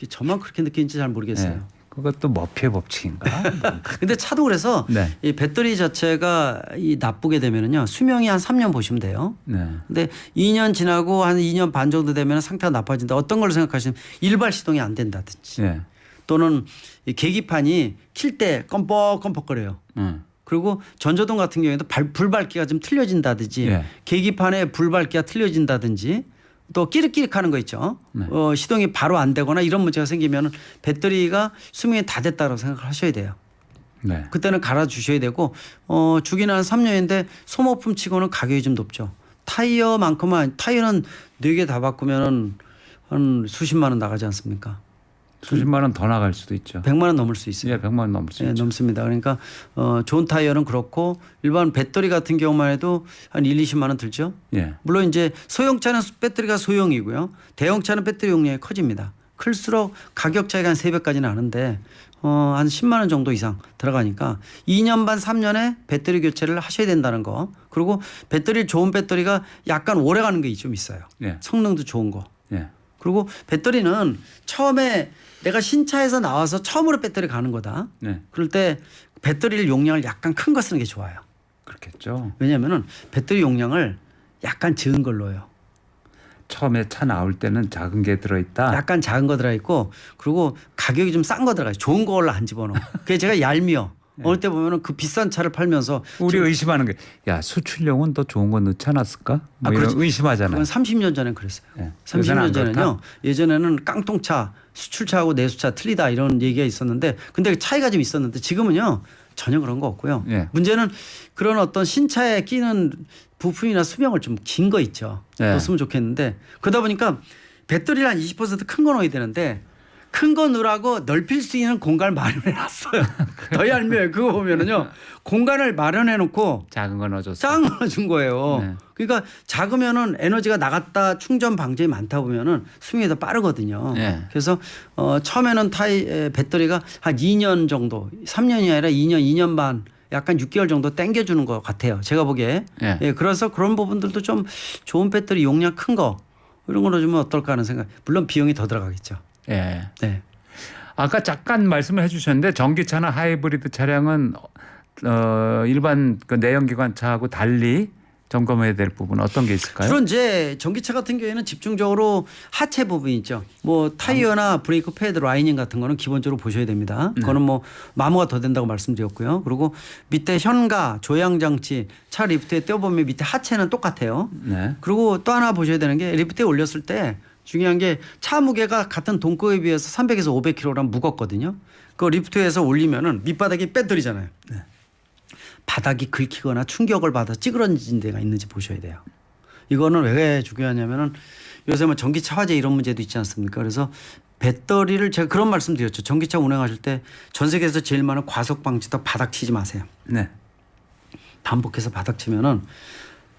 저만 그렇게 느끼는지 잘 모르겠어요. 네. 그것도 머피의 법칙인가? 근데 차도 그래서 네. 이 배터리 자체가 이 나쁘게 되면은요 수명이 한 3년 보시면 돼요. 네. 근데 2년 지나고 한 2년 반 정도 되면 상태가 나빠진다. 어떤 걸 생각하시면 일발 시동이 안 된다든지 네. 또는 이 계기판이 킬 때 껌뻑껌뻑거려요. 그리고 전조등 같은 경우에도 불밝기가 좀 틀려진다든지 예. 계기판에 불밝기가 틀려진다든지 또 끼릭끼릭하는 거 있죠. 네. 시동이 바로 안 되거나 이런 문제가 생기면 배터리가 수명이 다 됐다고 생각을 하셔야 돼요. 네. 그때는 갈아주셔야 되고 주기는 한 3년인데 소모품 치고는 가격이 좀 높죠. 타이어만큼은 타이어는 4개 다 바꾸면 한 수십만 원 나가지 않습니까? 수십만 원 더 나갈 수도 있죠. 100만 원 넘을 수 있어요. 예, 100만 원 넘을 수 예, 있죠. 넘습니다. 그러니까 좋은 타이어는 그렇고 일반 배터리 같은 경우만 해도 한 1, 20만 원 들죠. 예. 물론 이제 소형차는 배터리가 소형이고요. 대형차는 배터리 용량이 커집니다. 클수록 가격 차이가 한 3배까지는 나는데 한 10만 원 정도 이상 들어가니까 2년 반 3년에 배터리 교체를 하셔야 된다는 거. 그리고 배터리 좋은 배터리가 약간 오래 가는 게 좀 있어요. 예. 성능도 좋은 거. 예. 그리고 배터리는 처음에 내가 신차에서 나와서 처음으로 배터리 가는 거다. 네. 그럴 때 배터리 용량을 약간 큰 거 쓰는 게 좋아요. 그렇겠죠. 왜냐하면은 배터리 용량을 약간 적은 걸로 해요. 처음에 차 나올 때는 작은 게 들어있다. 약간 작은 거 들어있고 그리고 가격이 좀 싼 거 들어가요. 좋은 걸로 안 집어넣어. 그게 제가 얄미워. 어느 때 보면은 그 비싼 차를 팔면서 우리 의심하는 게 야 수출용은 더 좋은 거 넣지 않았을까? 뭐 이런 그렇지. 의심하잖아요. 그건 30년 전엔 그랬어요. 네. 요새는 30년 안 전에는요. 그렇다? 예전에는 깡통차, 수출차하고 내수차 틀리다 이런 얘기가 있었는데 근데 차이가 좀 있었는데 지금은요. 전혀 그런 거 없고요. 예. 문제는 그런 어떤 신차에 끼는 부품이나 수명을 좀 긴 거 있죠. 예. 넣었으면 좋겠는데 그러다 보니까 배터리를 한 20% 큰 거 넣어야 되는데 큰 거 넣으라고 넓힐 수 있는 공간을 마련해 놨어요. 더 얄미워요. 그거 보면은요. 공간을 마련해 놓고 작은 거 넣어줬어. 작은 거 준 거예요. 네. 그러니까 작으면은 에너지가 나갔다 충전 방전이 많다 보면은 수명이 더 빠르거든요. 네. 그래서 처음에는 배터리가 한 2년 정도, 3년이 아니라 2년 반, 약간 6개월 정도 땡겨주는 것 같아요. 제가 보기에. 네. 예, 그래서 그런 부분들도 좀 좋은 배터리 용량 큰 거 이런 거 넣어주면 어떨까 하는 생각. 물론 비용이 더 들어가겠죠. 예. 네. 아까 잠깐 말씀을 해주셨는데 전기차나 하이브리드 차량은 일반 그 내연기관차하고 달리 점검해야 될 부분 어떤 게 있을까요? 주로 이제 전기차 같은 경우에는 집중적으로 하체 부분이 있죠. 뭐 타이어나 브레이크 패드 라이닝 같은 거는 기본적으로 보셔야 됩니다. 그거는 뭐 마모가 더 된다고 말씀드렸고요. 그리고 밑에 현가, 조향 장치, 차 리프트에 떼어보면 밑에 하체는 똑같아요. 네. 그리고 또 하나 보셔야 되는 게 리프트에 올렸을 때 중요한 게 차 무게가 같은 동급에 비해서 300에서 500kg 무겁거든요. 그 리프트에서 올리면은 밑바닥이 빼뜨리잖아요. 네. 바닥이 긁히거나 충격을 받아 찌그러진 데가 있는지 보셔야 돼요. 이거는 왜 중요하냐면은 요새 뭐 전기차 화재 이런 문제도 있지 않습니까? 그래서 배터리를 제가 그런 말씀 드렸죠. 전기차 운행하실 때 전 세계에서 제일 많은 과속 방지턱 바닥 치지 마세요. 네. 반복해서 바닥 치면은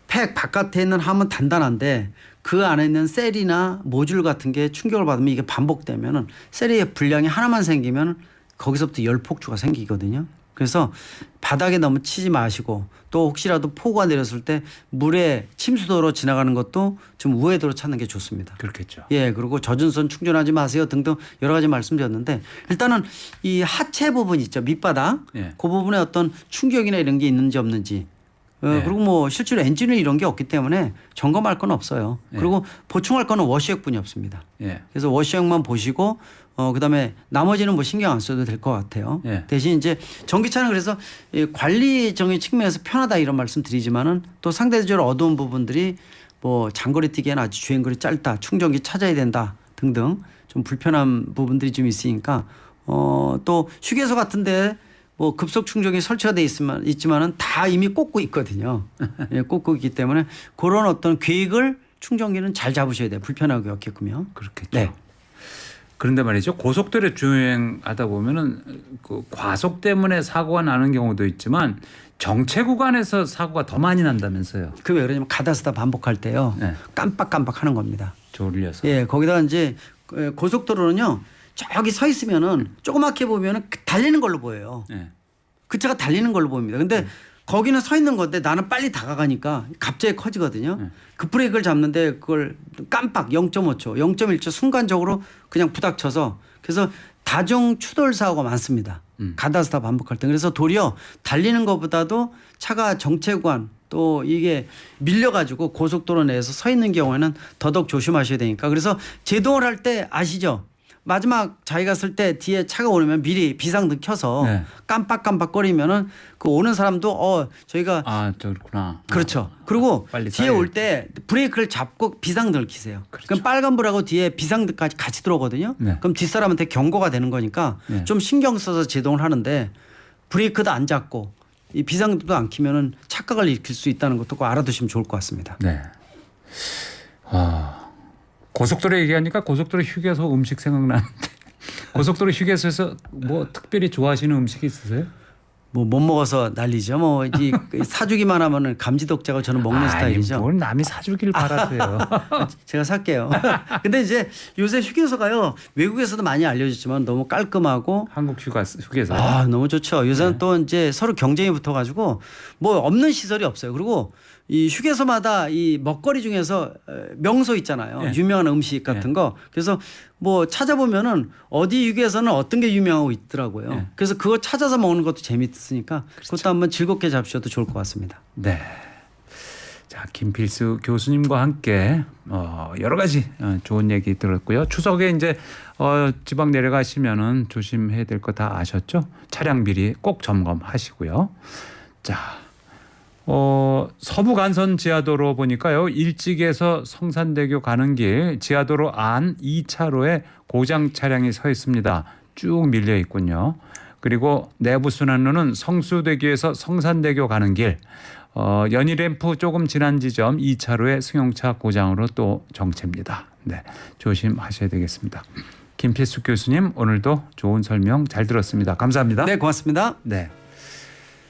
팩 바깥에 있는 함은 단단한데 그 안에 있는 셀이나 모듈 같은 게 충격을 받으면 이게 반복되면은 셀의 불량이 하나만 생기면 거기서부터 열 폭주가 생기거든요. 그래서 바닥에 너무 치지 마시고 또 혹시라도 폭우가 내렸을 때 물에 침수도로 지나가는 것도 좀 우회도로 찾는 게 좋습니다. 그렇겠죠. 예, 그리고 젖은선 충전하지 마세요 등등 여러 가지 말씀드렸는데 일단은 이 하체 부분 있죠. 밑바닥. 예. 그 부분에 어떤 충격이나 이런 게 있는지 없는지 네. 그리고 뭐 실제로 엔진을 이런 게 없기 때문에 점검할 건 없어요. 네. 그리고 보충할 거는 워시액뿐이 없습니다. 예. 그래서 워시액만 보시고 그다음에 나머지는 뭐 신경 안 써도 될 것 같아요. 예. 대신 이제 전기차는 그래서 이 관리적인 측면에서 편하다 이런 말씀 드리지만은 또 상대적으로 어두운 부분들이 뭐 장거리 뛰기에는 아주 주행거리 짧다, 충전기 찾아야 된다 등등 좀 불편한 부분들이 좀 있으니까 또 휴게소 같은데 뭐 급속 충전기 설치가 돼 있지만은 다 이미 꽂고 있거든요. 예, 꽂고 있기 때문에 그런 어떤 계획을 충전기는 잘 잡으셔야 돼요. 불편하게 없게끔요. 그렇겠죠. 네. 그런데 말이죠. 고속도로 주행하다 보면은 그 과속 때문에 사고가 나는 경우도 있지만 정체 구간에서 사고가 더 많이 난다면서요. 그 왜 그러냐면 가다 쓰다 반복할 때요. 네. 깜빡깜빡 하는 겁니다. 졸려서. 예, 거기다가 이제 고속도로는요. 저기 서 있으면은 조그맣게 보면은 달리는 걸로 보여요. 예. 그 차가 달리는 걸로 보입니다. 근데 거기는 서 있는 건데 나는 빨리 다가가니까 갑자기 커지거든요. 그 브레이크를 잡는데 그걸 깜빡 0.5초, 0.1초 순간적으로 그냥 부닥쳐서 그래서 다중 추돌 사고가 많습니다. 가다스다 반복할 때. 그래서 도리어 달리는 것보다도 차가 정체 구간 또 이게 밀려가지고 고속도로 내에서 서 있는 경우에는 더더욱 조심하셔야 되니까. 그래서 제동을 할 때 아시죠? 마지막 자기가 쓸 때 뒤에 차가 오면 미리 비상등 켜서 네. 깜빡깜빡거리면은 그 오는 사람도 저희가 아, 그렇구나. 그렇죠. 그리고 빨리 뒤에 쌓여야 올 때 브레이크를 잡고 비상등을 켜세요. 그렇죠. 그럼 빨간불하고 뒤에 비상등까지 같이 들어오거든요. 네. 그럼 뒷사람한테 경고가 되는 거니까 네. 좀 신경 써서 제동을 하는데 브레이크도 안 잡고 이 비상등도 안 켜면은 착각을 일으킬 수 있다는 것도 꼭 알아두시면 좋을 것 같습니다. 네. 고속도로 얘기하니까 고속도로 휴게소 음식 생각나는데 고속도로 휴게소에서 뭐 특별히 좋아하시는 음식이 있으세요? 뭐 못 먹어서 난리죠. 뭐 이 사주기만 하면은 감지독자고 저는 먹는 스타일이죠. 뭘 남이 사주길 바라세요. 제가 살게요. 근데 이제 요새 휴게소가요 외국에서도 많이 알려졌지만 너무 깔끔하고 한국 휴게소. 너무 좋죠. 요새는 또 이제 서로 경쟁이 붙어가지고 뭐 없는 시설이 없어요. 그리고 이 휴게소마다 이 먹거리 중에서 명소 있잖아요. 네. 유명한 음식 같은 거. 그래서 뭐 찾아보면은 어디 휴게소는 어떤 게 유명하고 있더라고요. 네. 그래서 그거 찾아서 먹는 것도 재밌으니까 그것도 한번 즐겁게 잡으셔도 좋을 것 같습니다. 네. 자, 김필수 교수님과 함께 여러 가지 좋은 얘기 들었고요. 추석에 이제 지방 내려가시면은 조심해야 될 거 다 아셨죠? 차량 미리 꼭 점검하시고요. 자, 서부 간선 지하도로 보니까요. 일찍에서 성산대교 가는 길 지하도로 안 2차로에 고장 차량이 서 있습니다. 쭉 밀려 있군요. 그리고 내부 순환로는 성수대교에서 성산대교 가는 길 연희램프 조금 지난 지점 2차로에 승용차 고장으로 또 정체입니다. 네, 조심하셔야 되겠습니다. 김필수 교수님 오늘도 좋은 설명 잘 들었습니다. 감사합니다. 네, 고맙습니다. 네.